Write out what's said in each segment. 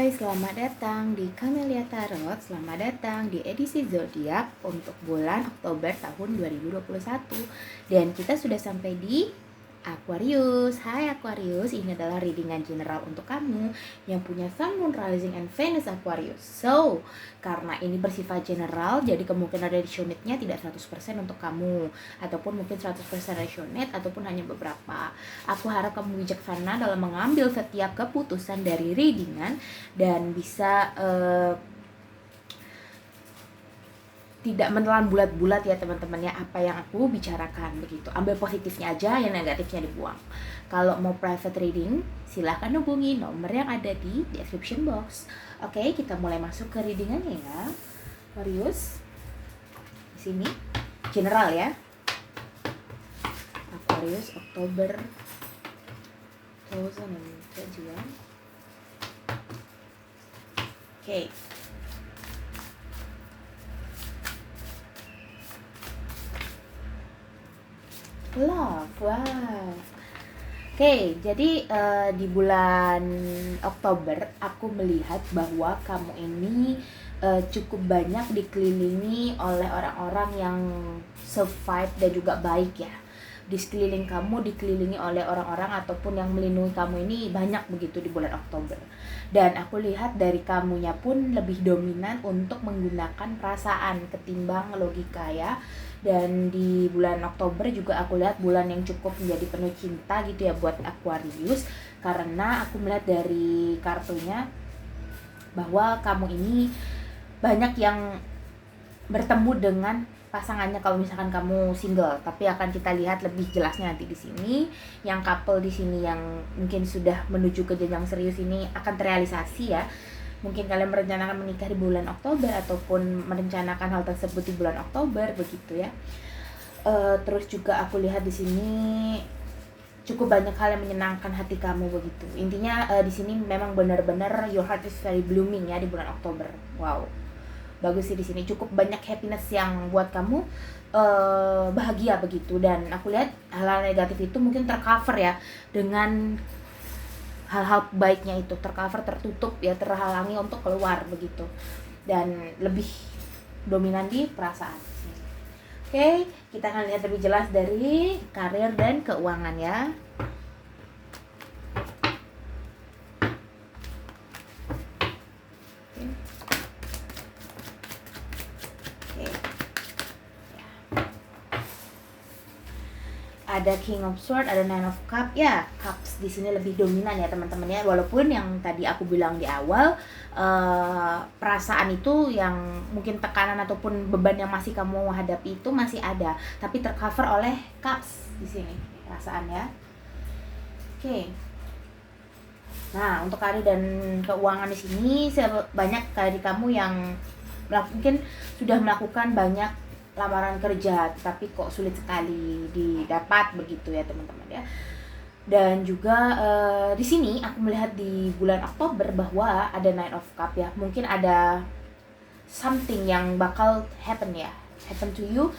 Hai, selamat datang di Camelia Tarot. Selamat datang di edisi zodiak untuk bulan Oktober tahun 2021. Dan kita sudah sampai di Aquarius. Hai Aquarius, ini adalah readingan general untuk kamu yang punya Sun, Moon, Rising, and Venus Aquarius. So, karena ini bersifat general, jadi kemungkinan resonate-nya tidak 100% untuk kamu, ataupun mungkin 100% resonate, ataupun hanya beberapa. Aku harap kamu bijaksana dalam mengambil setiap keputusan dari readingan dan bisa tidak menelan bulat-bulat ya teman-teman ya apa yang aku bicarakan begitu. Ambil positifnya aja, yang negatifnya dibuang. Kalau mau private reading, silahkan hubungi nomor yang ada di description box. Oke, kita mulai masuk ke readingannya ya. Aquarius. Di sini general ya. Aquarius Oktober 2021. Oke. Love, wow. Oke, jadi di bulan Oktober aku melihat bahwa kamu ini cukup banyak dikelilingi oleh orang-orang yang survive dan juga baik ya. Di sekeliling kamu dikelilingi oleh orang-orang ataupun yang melindungi kamu ini banyak begitu di bulan Oktober. Dan aku lihat dari kamunya pun lebih dominan untuk menggunakan perasaan ketimbang logika ya. Dan di bulan Oktober juga aku lihat bulan yang cukup menjadi penuh cinta gitu ya buat Aquarius, karena aku melihat dari kartunya bahwa kamu ini banyak yang bertemu dengan pasangannya kalau misalkan kamu single, tapi akan kita lihat lebih jelasnya nanti di sini. Yang couple di sini yang mungkin sudah menuju ke jenjang serius ini akan terrealisasi ya. Mungkin kalian merencanakan menikah di bulan Oktober ataupun merencanakan hal tersebut di bulan Oktober begitu ya. Terus juga aku lihat di sini cukup banyak hal yang menyenangkan hati kamu begitu. Intinya di sini memang benar-benar your heart is very blooming ya di bulan Oktober. Wow. Bagus sih di sini, cukup banyak happiness yang buat kamu bahagia begitu. Dan aku lihat hal-hal negatif itu mungkin tercover ya dengan hal-hal baiknya, itu tercover, tertutup ya, terhalangi untuk keluar begitu, dan lebih dominan di perasaan. Oke, kita akan lihat lebih jelas dari karir dan keuangan ya. Ada King of Swords, ada Nine of Cups. Ya, Cups di sini lebih dominan ya teman-teman ya. Walaupun yang tadi aku bilang di awal, perasaan itu yang mungkin tekanan ataupun beban yang masih kamu hadapi itu masih ada, tapi tercover oleh Cups di sini perasaan ya. Oke. Nah, untuk karir dan keuangan di sini banyak dari kamu yang mungkin sudah melakukan banyak lamaran kerja, tapi kok sulit sekali didapat begitu ya teman-teman ya. Dan juga di sini aku melihat di bulan Oktober bahwa ada Nine of Cups ya. Mungkin ada something yang bakal happen to you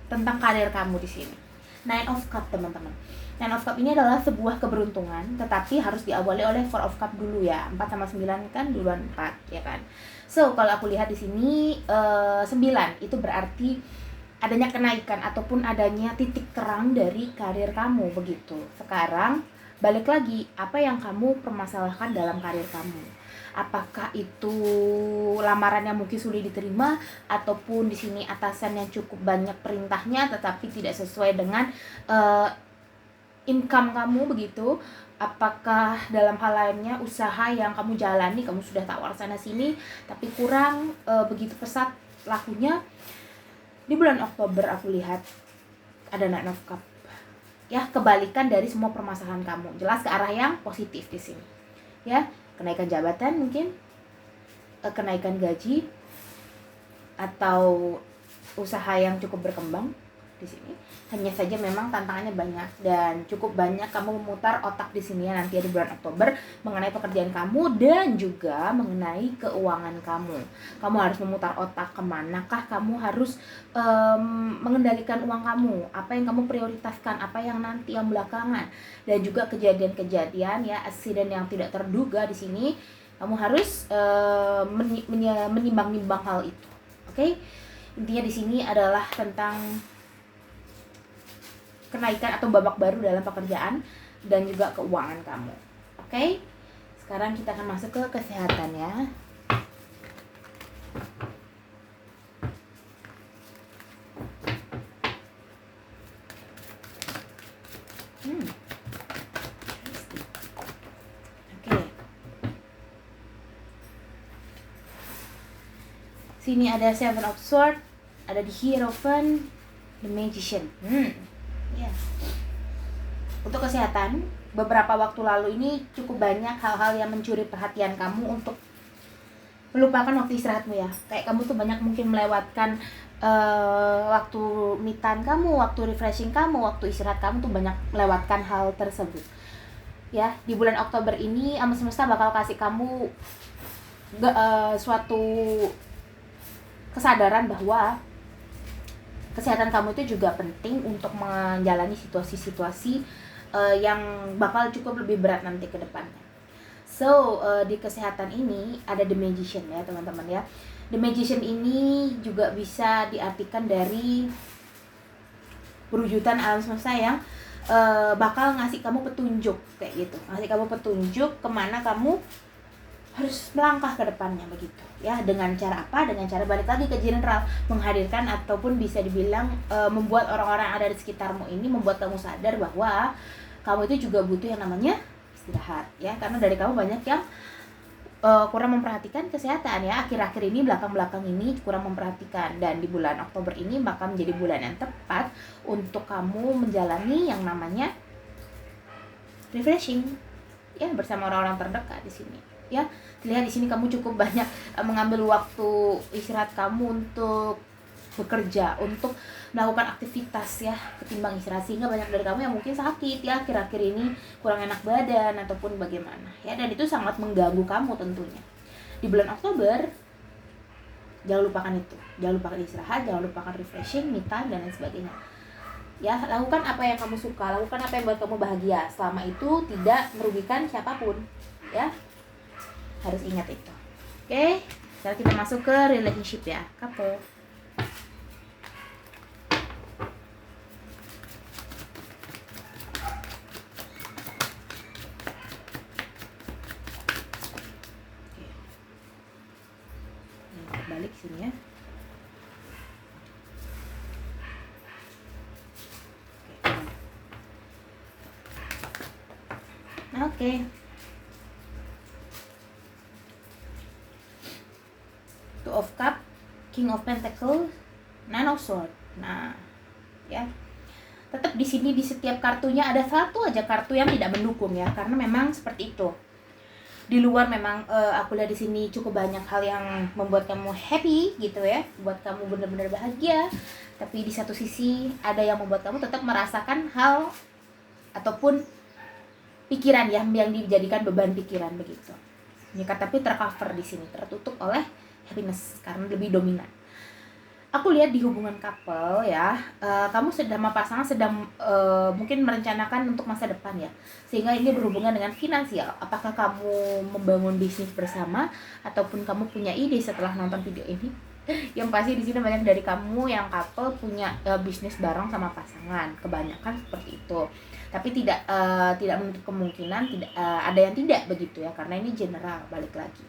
tentang karir kamu di sini. Nine of Cups teman-teman. Nine of Cups ini adalah sebuah keberuntungan, tetapi harus diawali oleh Four of Cups dulu ya. 4 sama 9 kan duluan 4 ya kan. So, kalau aku lihat di sini 9 itu berarti adanya kenaikan ataupun adanya titik terang dari karir kamu begitu. Sekarang balik lagi, apa yang kamu permasalahkan dalam karir kamu? Apakah itu lamaran yang mungkin sulit diterima, ataupun di sini atasan yang cukup banyak perintahnya tetapi tidak sesuai dengan income kamu begitu? Apakah dalam hal lainnya usaha yang kamu jalani, kamu sudah tawar sana sini tapi kurang begitu pesat lakunya? Di bulan Oktober aku lihat ada Nine of Cups ya, kebalikan dari semua permasalahan kamu, jelas ke arah yang positif di sini ya. Kenaikan jabatan mungkin, kenaikan gaji, atau usaha yang cukup berkembang. di sini. Hanya saja memang tantangannya banyak dan cukup banyak kamu memutar otak di sini ya nanti di bulan Oktober mengenai pekerjaan kamu dan juga mengenai keuangan kamu. Kamu harus memutar otak kemanakah kamu harus mengendalikan uang kamu, apa yang kamu prioritaskan, apa yang nanti yang belakangan, dan juga kejadian-kejadian ya aksiden yang tidak terduga di sini. Kamu harus menimbang-nimbang hal itu. Oke? Intinya di sini adalah tentang kenaikan atau babak baru dalam pekerjaan dan juga keuangan kamu. Oke? Sekarang kita akan masuk ke kesehatan ya. Oke. Sini ada Seven of Swords, ada the Hierophant, the Magician. Ya. Untuk kesehatan, beberapa waktu lalu ini cukup banyak hal-hal yang mencuri perhatian kamu untuk melupakan waktu istirahatmu ya. Kayak kamu tuh banyak mungkin melewatkan waktu me time kamu, waktu refreshing kamu, waktu istirahat kamu tuh banyak melewatkan hal tersebut. Ya, di bulan Oktober ini alam semesta bakal kasih kamu suatu kesadaran bahwa kesehatan kamu itu juga penting untuk menjalani situasi-situasi yang bakal cukup lebih berat nanti ke depannya. So, di kesehatan ini ada The Magician ya teman-teman ya. The Magician ini juga bisa diartikan dari perwujudan alam semesta yang bakal ngasih kamu petunjuk kayak gitu. Ngasih kamu petunjuk kemana kamu harus melangkah ke depannya begitu ya. Dengan cara apa? Dengan cara balik lagi ke general, menghadirkan ataupun bisa dibilang membuat orang-orang yang ada di sekitarmu ini membuat kamu sadar bahwa kamu itu juga butuh yang namanya istirahat ya, karena dari kamu banyak yang kurang memperhatikan kesehatan ya. Akhir-akhir ini, belakang-belakang ini kurang memperhatikan, dan di bulan Oktober ini bakal menjadi bulan yang tepat untuk kamu menjalani yang namanya refreshing ya bersama orang-orang terdekat di sini. Ya, lihat di sini kamu cukup banyak mengambil waktu istirahat kamu untuk bekerja, untuk melakukan aktivitas ya ketimbang istirahat, sehingga banyak dari kamu yang mungkin sakit ya akhir-akhir ini, kurang enak badan ataupun bagaimana ya, dan itu sangat mengganggu kamu tentunya. Di bulan Oktober jangan lupakan itu, jangan lupakan istirahat, jangan lupakan refreshing, me time dan lain sebagainya. Ya, lakukan apa yang kamu suka, lakukan apa yang buat kamu bahagia, selama itu tidak merugikan siapapun ya. Harus ingat itu. Oke, sekarang kita masuk ke relationship ya, couple. Balik sini ya. Oke. Two of Cup, King of Pentacles, Nine of Swords. Nah, ya. Tetap di sini di setiap kartunya ada satu aja kartu yang tidak mendukung ya, karena memang seperti itu. Di luar memang aku lihat di sini cukup banyak hal yang membuat kamu happy gitu ya, buat kamu benar-benar bahagia. Tapi di satu sisi ada yang membuat kamu tetap merasakan hal ataupun pikiran yang dijadikan beban pikiran begitu. Ya, tapi tercover di sini, tertutup oleh happiness karena lebih dominan. Aku lihat di hubungan couple ya, kamu sama pasangan sedang mungkin merencanakan untuk masa depan ya, sehingga ini berhubungan dengan finansial. Apakah kamu membangun bisnis bersama ataupun kamu punya ide setelah nonton video ini? Yang pasti di sini banyak dari kamu yang couple punya bisnis bareng sama pasangan, kebanyakan seperti itu. Tapi tidak menutup kemungkinan tidak ada yang tidak begitu ya, karena ini general balik lagi.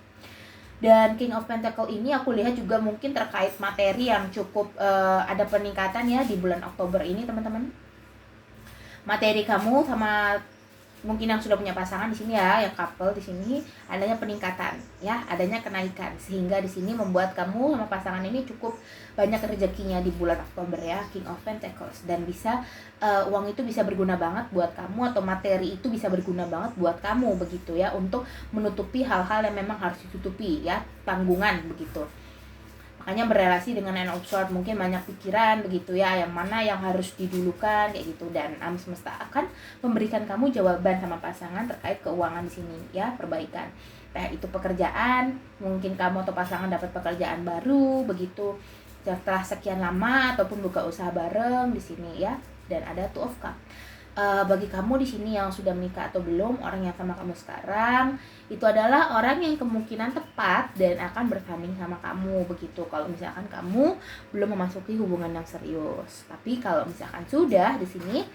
Dan King of Pentacle ini aku lihat juga mungkin terkait materi yang cukup ada peningkatan ya di bulan Oktober ini teman-teman. Materi kamu sama mungkin yang sudah punya pasangan di sini ya, yang couple di sini adanya peningkatan ya, adanya kenaikan, sehingga di sini membuat kamu sama pasangan ini cukup banyak rezekinya di bulan Oktober ya, King of Pentacles, dan bisa uang itu bisa berguna banget buat kamu, atau materi itu bisa berguna banget buat kamu begitu ya, untuk menutupi hal-hal yang memang harus ditutupi ya, tanggungan begitu. Makanya berelasi dengan Nine of Swords, mungkin banyak pikiran begitu ya, yang mana yang harus didulukan kayak gitu. Dan alam semesta akan memberikan kamu jawaban sama pasangan terkait keuangan di sini ya, perbaikan. Itu pekerjaan, mungkin kamu atau pasangan dapat pekerjaan baru begitu setelah sekian lama, ataupun buka usaha bareng di sini ya. Dan ada Two of Cups. Bagi kamu di sini yang sudah menikah atau belum, orang yang sama kamu sekarang itu adalah orang yang kemungkinan tepat dan akan bertanding sama kamu begitu. Kalau misalkan kamu belum memasuki hubungan yang serius. Tapi kalau misalkan sudah di sini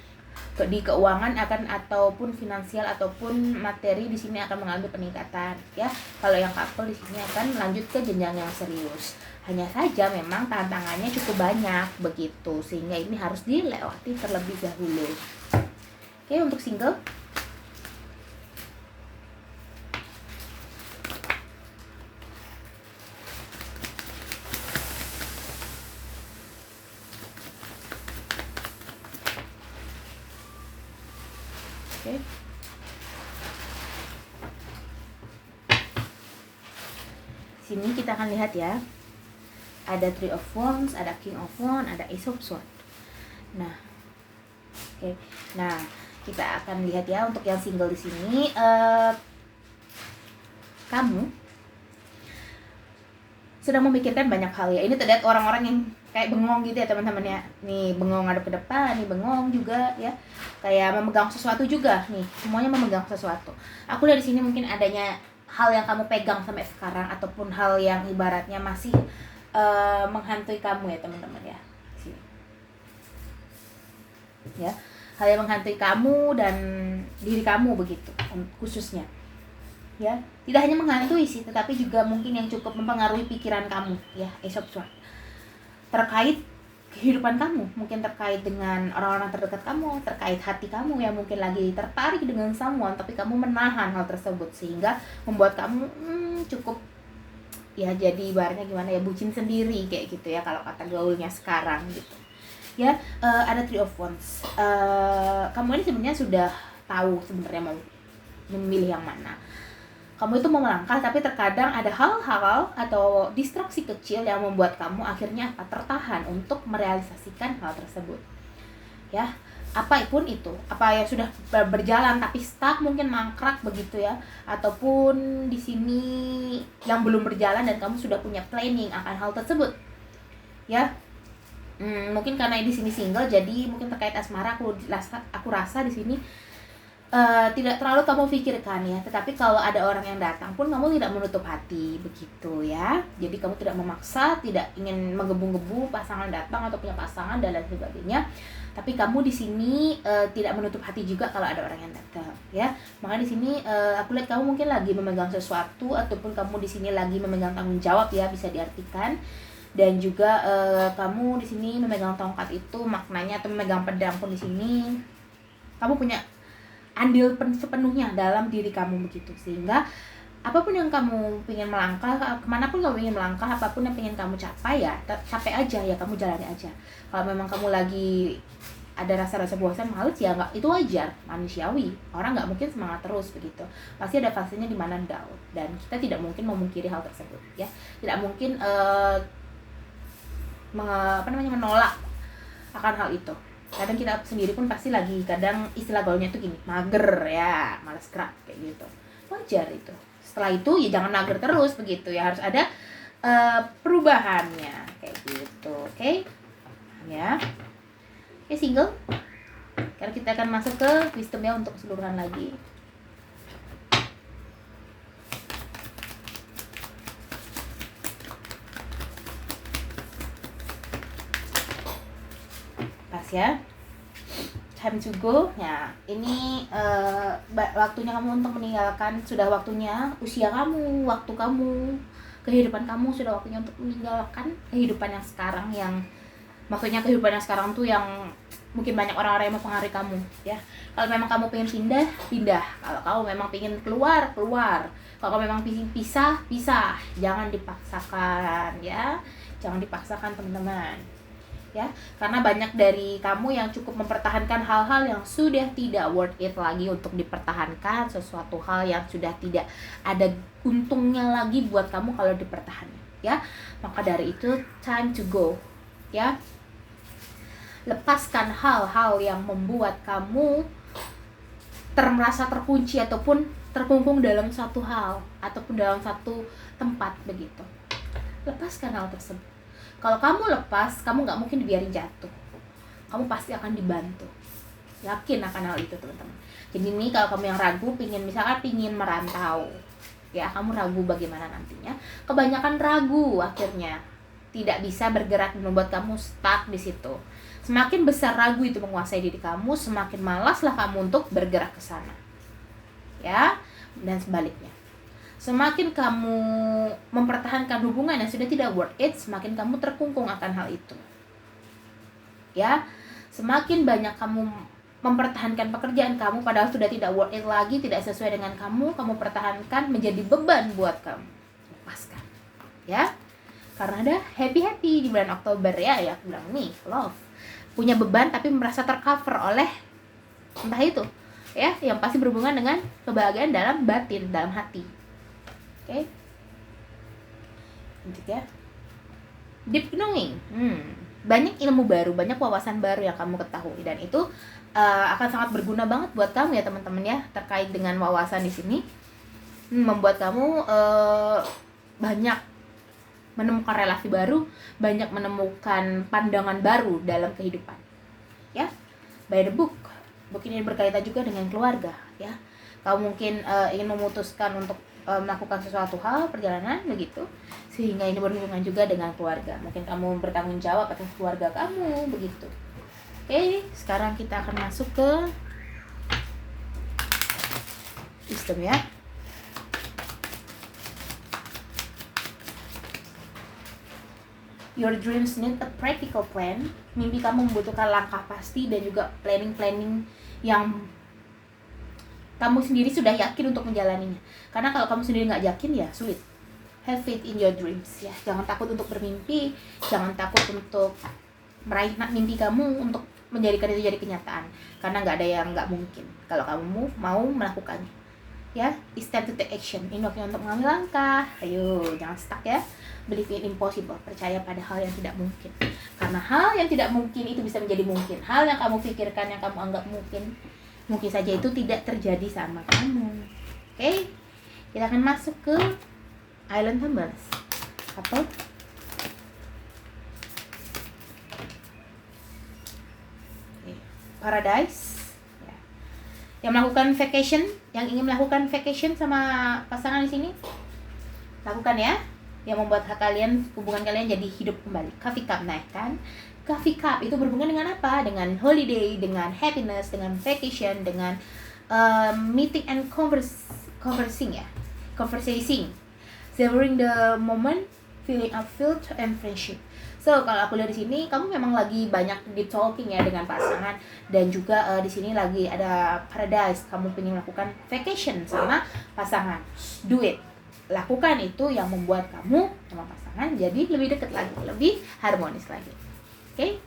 di keuangan akan, ataupun finansial ataupun materi di sini akan mengalami peningkatan ya. Kalau yang couple di sini akan lanjut ke jenjang yang serius. Hanya saja memang tantangannya cukup banyak begitu, sehingga ini harus dilewati terlebih dahulu. Oke, untuk single. Oke. Sini kita akan lihat ya. Ada Three of Wands, ada King of Wands, ada Ace of Swords. Nah. Oke. Nah, kita akan lihat ya untuk yang single di sini, kamu sedang memikirkan banyak hal ya. Ini terlihat orang-orang yang kayak bengong gitu ya teman-teman ya. Nih bengong ngadep ke depan, nih bengong juga ya. Kayak memegang sesuatu juga nih. Semuanya memegang sesuatu. Aku lihat di sini mungkin adanya hal yang kamu pegang sampai sekarang, ataupun hal yang ibaratnya masih menghantui kamu ya teman-teman ya. Sini. Ya. Hal yang menghantui kamu dan diri kamu begitu khususnya ya. Tidak hanya menghantui sih, tetapi juga mungkin yang cukup mempengaruhi pikiran kamu ya, Ace of Swords, terkait kehidupan kamu, mungkin terkait dengan orang-orang terdekat kamu, terkait hati kamu yang mungkin lagi tertarik dengan someone, tapi kamu menahan hal tersebut sehingga membuat kamu cukup ya, jadi ibaratnya gimana ya, bucin sendiri kayak gitu ya kalau kata gaulnya sekarang gitu ya. Ada Three of Wands. Kamu ini sebenarnya sudah tahu sebenarnya mau memilih yang mana. Kamu itu mau melangkah, tapi terkadang ada hal-hal atau distraksi kecil yang membuat kamu akhirnya tertahan untuk merealisasikan hal tersebut ya. Apapun itu, apa yang sudah berjalan tapi stuck, mungkin mangkrak begitu ya, ataupun di sini yang belum berjalan dan kamu sudah punya planning akan hal tersebut ya. Mungkin karena di sini single, jadi mungkin terkait asmara aku rasa di sini tidak terlalu kamu pikirkan ya. Tetapi kalau ada orang yang datang pun kamu tidak menutup hati begitu ya. Jadi kamu tidak memaksa, tidak ingin menggebu-gebu pasangan datang atau punya pasangan dan lain sebagainya. Tapi kamu di sini tidak menutup hati juga kalau ada orang yang datang ya. Makanya di sini aku lihat kamu mungkin lagi memegang sesuatu, ataupun kamu di sini lagi memegang tanggung jawab ya, bisa diartikan. Dan juga kamu di sini memegang tongkat itu maknanya, atau memegang pedang pun di sini kamu punya andil sepenuhnya dalam diri kamu begitu, sehingga apapun yang kamu ingin melangkah, kemanapun kamu ingin melangkah, apapun yang ingin kamu capai ya, capai aja ya, kamu jalani aja. Kalau memang kamu lagi ada rasa-rasa bosan, males ya, nggak, itu wajar, manusiawi. Orang nggak mungkin semangat terus begitu, pasti ada fasenya di mana down, dan kita tidak mungkin memungkiri hal tersebut ya. Tidak mungkin menolak akan hal itu. Kadang kita sendiri pun pasti lagi, kadang istilah gaulnya tuh gini, mager ya, malas gerak kayak gitu, wajar itu. Setelah itu ya jangan mager terus begitu ya, harus ada perubahannya kayak gitu. Oke ya. Oke, single, karena kita akan masuk ke wisdom ya untuk keseluruhan lagi. Ya, time to go ya. Ini waktunya kamu untuk meninggalkan, sudah waktunya, usia kamu, waktu kamu, kehidupan kamu sudah waktunya untuk meninggalkan kehidupan yang sekarang, yang maksudnya kehidupan yang sekarang tuh yang mungkin banyak orang-orang yang mempengaruhi kamu ya. Kalau memang kamu pengen pindah, kalau kamu memang pengen keluar, kalau kamu memang pengen pisah, jangan dipaksakan ya, jangan dipaksakan teman-teman ya, karena banyak dari kamu yang cukup mempertahankan hal-hal yang sudah tidak worth it lagi untuk dipertahankan, sesuatu hal yang sudah tidak ada untungnya lagi buat kamu kalau dipertahankan ya. Maka dari itu time to go, ya. Lepaskan hal-hal yang membuat kamu merasa terkunci ataupun terkungkung dalam satu hal ataupun dalam satu tempat begitu. Lepaskan hal tersebut. Kalau kamu lepas, kamu nggak mungkin dibiarin jatuh. Kamu pasti akan dibantu. Yakin akan hal itu, teman-teman. Jadi ini kalau kamu yang ragu, misalkan pingin merantau, ya kamu ragu bagaimana nantinya. Kebanyakan ragu akhirnya tidak bisa bergerak, membuat kamu stuck di situ. Semakin besar ragu itu menguasai diri kamu, semakin malaslah kamu untuk bergerak ke sana. Ya, dan sebaliknya. Semakin kamu mempertahankan hubungan yang sudah tidak worth it, semakin kamu terkungkung akan hal itu. Ya, semakin banyak kamu mempertahankan pekerjaan kamu padahal sudah tidak worth it lagi, tidak sesuai dengan kamu pertahankan menjadi beban buat kamu. Lepaskan. Ya. Karena ada happy di bulan Oktober ya aku bilang nih, love. Punya beban tapi merasa tercover oleh entah itu, ya, yang pasti berhubungan dengan kebahagiaan dalam batin, dalam hati. Oke. Lanjut ya. Deep knowing. Banyak ilmu baru, banyak wawasan baru yang kamu ketahui dan itu akan sangat berguna banget buat kamu ya teman-teman ya, terkait dengan wawasan di sini. Membuat kamu banyak menemukan relasi baru, banyak menemukan pandangan baru dalam kehidupan. Ya. By the book. Book ini berkaitan juga dengan keluarga, ya. Kamu mungkin ingin memutuskan untuk melakukan sesuatu hal, perjalanan begitu, sehingga ini berhubungan juga dengan keluarga. Mungkin kamu bertanggung jawab atas keluarga kamu begitu. Oke, sekarang kita akan masuk ke sistem ya. Your dreams need a practical plan. Mimpi kamu membutuhkan langkah pasti dan juga planning yang kamu sendiri sudah yakin untuk menjalaninya. Karena kalau kamu sendiri nggak yakin ya sulit. Have faith in your dreams ya. Jangan takut untuk bermimpi, jangan takut untuk meraih mimpi kamu, untuk menjadikan itu jadi kenyataan. Karena nggak ada yang nggak mungkin kalau kamu mau melakukannya. Ya, it's time to take action. Ini waktunya untuk mengambil langkah. Ayo, jangan stuck ya. Believe in impossible. Percaya pada hal yang tidak mungkin. Karena hal yang tidak mungkin itu bisa menjadi mungkin. Hal yang kamu pikirkan, yang kamu anggap mungkin saja itu tidak terjadi sama kamu. Oke? Kita akan masuk ke Island Tumblers. Apa? Paradise. Yang melakukan vacation, yang ingin melakukan vacation sama pasangan di sini, lakukan ya. Yang membuat hubungan kalian jadi hidup kembali. Coffee cup naik kan? Coffee cup itu berhubungan dengan apa? Dengan holiday, dengan happiness, dengan vacation, dengan meeting and conversing ya. Conversing. Savoring the moment, feeling fulfilled and friendship. So, kalau aku lihat di sini, kamu memang lagi banyak di talking ya dengan pasangan, dan juga di sini lagi ada paradise. Kamu ingin melakukan vacation sama pasangan. Do it. Lakukan itu yang membuat kamu sama pasangan jadi lebih dekat lagi, lebih harmonis lagi. Oke?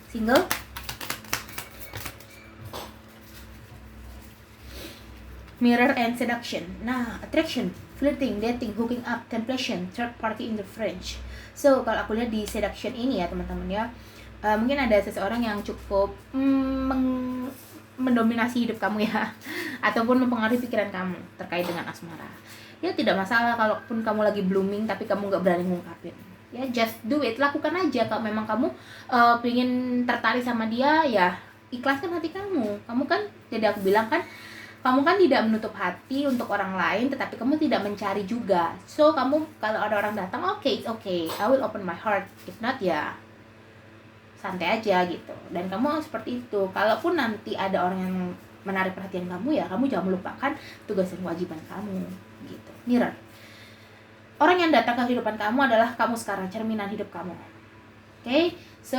Single. Mirror and seduction. Nah, attraction, flirting, dating, hooking up, temptation, third party in the French. So, kalau aku lihat di seduction ini ya teman-teman ya, mungkin ada seseorang yang cukup mendominasi hidup kamu ya, ataupun mempengaruhi pikiran kamu terkait dengan asmara. Ya tidak masalah kalaupun kamu lagi blooming tapi kamu nggak berani ngungkapin. Ya just do it, lakukan aja. Kalau memang kamu pengen tertarik sama dia, ya ikhlaskan hati kamu. Kamu kan, jadi aku bilang kan, kamu kan tidak menutup hati untuk orang lain, tetapi kamu tidak mencari juga. So, kamu kalau ada orang datang, okay, I will open my heart. If not, ya santai aja gitu. Dan kamu seperti itu. Kalaupun nanti ada orang yang menarik perhatian kamu, ya kamu jangan melupakan tugas dan kewajiban kamu gitu. Mirror. Orang yang datang ke kehidupan kamu adalah kamu sekarang, cerminan hidup kamu. Okay? So,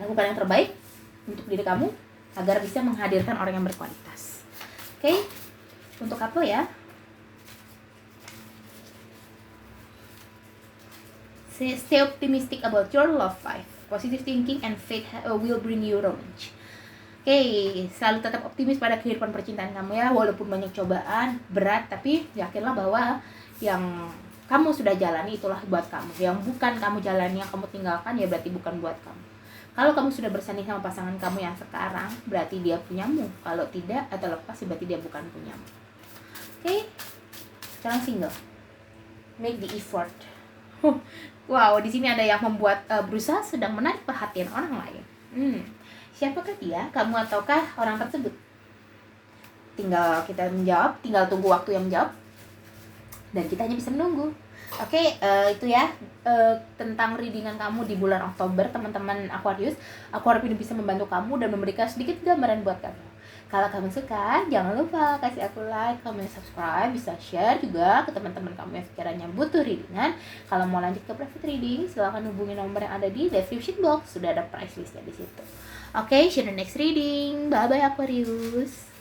lakukan yang terbaik untuk diri kamu agar bisa menghadirkan orang yang berkualitas. Oke? Untuk couple ya. Stay optimistic about your love life. Positive thinking and faith will bring you romance. Oke, selalu tetap optimis pada kehidupan percintaan kamu ya. Walaupun banyak cobaan, berat, tapi yakinlah bahwa yang kamu sudah jalani itulah buat kamu. Yang bukan kamu jalani, yang kamu tinggalkan, ya berarti bukan buat kamu. Kalau kamu sudah bersanding sama pasangan kamu yang sekarang, berarti dia punyamu. Kalau tidak atau lepas, berarti dia bukan punyamu. Oke? Sekarang single. Make the effort. Wow, di sini ada yang membuat berusaha sedang menarik perhatian orang lain. Siapakah dia? Kamu ataukah orang tersebut? Tinggal kita menjawab, tinggal tunggu waktu yang menjawab, dan kita hanya bisa menunggu. Oke, itu ya tentang readingan kamu di bulan Oktober, teman-teman Aquarius. Aku harap ini bisa membantu kamu dan memberikan sedikit gambaran buat kamu. Kalau kamu suka, jangan lupa kasih aku like, comment, subscribe, bisa share juga ke teman-teman kamu yang sekiranya butuh readingan. Kalau mau lanjut ke private reading, silahkan hubungi nomor yang ada di description box, sudah ada price listnya di situ. Oke, see you in the next reading. Bye bye Aquarius.